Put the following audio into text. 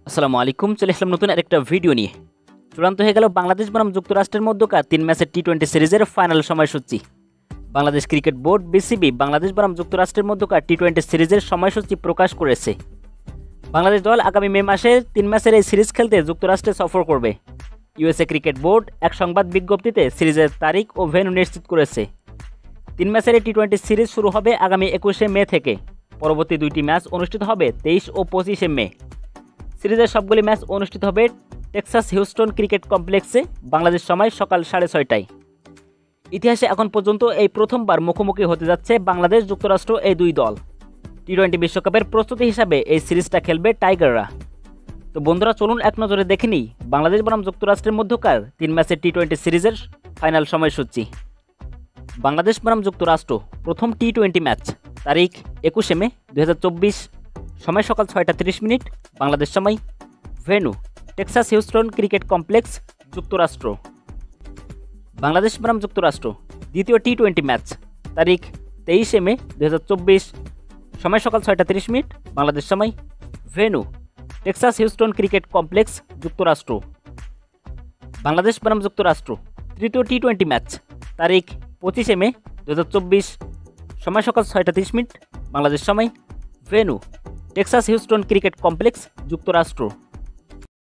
আসসালামু আলাইকুম। চলে আসলাম নতুন আরেকটা ভিডিও নিয়ে। চূড়ান্ত হয়ে গেল বাংলাদেশ বনাম যুক্তরাষ্ট্রের মধ্যকার 3 ম্যাচের টি-20 সিরিজের ফাইনাল সময়সূচি। Bangladesh cricket board BCB Bangladesh বনাম যুক্তরাষ্ট্রের মধ্যকার টি-20 সিরিজের সময়সূচি প্রকাশ করেছে। বাংলাদেশ দল আগামী মে মাসে 3 ম্যাচের এই সিরিজ খেলতে যুক্তরাষ্ট্রে সফর করবে। ইউএসএ ক্রিকেট বোর্ড এক সংবাদ বিজ্ঞপ্তিতে সিরিজের তারিখ ও ভেন্যু নিশ্চিত করেছে। 3 ম্যাচের এই টি-20 সিরিজ শুরু হবে আগামী 21শে মে থেকে। পরবর্তী 2টি ম্যাচ অনুষ্ঠিত হবে 23 ও 25শে মে। সিরিজের সবগুলি ম্যাচ অনুষ্ঠিত হবে টেক্সাস হিউস্টন ক্রিকেট কমপ্লেক্সে বাংলাদেশ সময় সকাল 6:30টায়। ইতিহাসে এখন পর্যন্ত এই প্রথমবার মুখোমুখি হতে যাচ্ছে বাংলাদেশ যুক্তরাষ্ট্র এই দুই দল। টি-20 বিশ্বকাপের প্রস্তুতি হিসাবে এই সিরিজটা খেলবে টাইগাররা। তো বন্ধুরা, চলুন এক নজরে দেখে নিই বাংলাদেশ বনাম যুক্তরাষ্ট্রের মধ্যকার 3 ম্যাচের টি-20 সিরিজের ফাইনাল সময়সূচি। বাংলাদেশ বনাম যুক্তরাষ্ট্র প্রথম টি-20 ম্যাচ তারিখ 21শে মে 2024, সময় সকাল 6:30 বাংলাদেশ সময়, venue Texas Houston cricket complex, যুক্তরাষ্ট্র। বাংলাদেশ বনাম যুক্তরাষ্ট্র দ্বিতীয় টি-20 ম্যাচ তারিখ 23শে মে 2024, সময় সকাল 6:30 বাংলাদেশ সময়, venue Texas Houston cricket complex, যুক্তরাষ্ট্র। বাংলাদেশ বনাম যুক্তরাষ্ট্র তৃতীয় টি-20 ম্যাচ তারিখ 25শে মে 2024, সময় সকাল 6:30 বাংলাদেশ সময়, venue Texas Houston cricket complex, যুক্তরাষ্ট্র।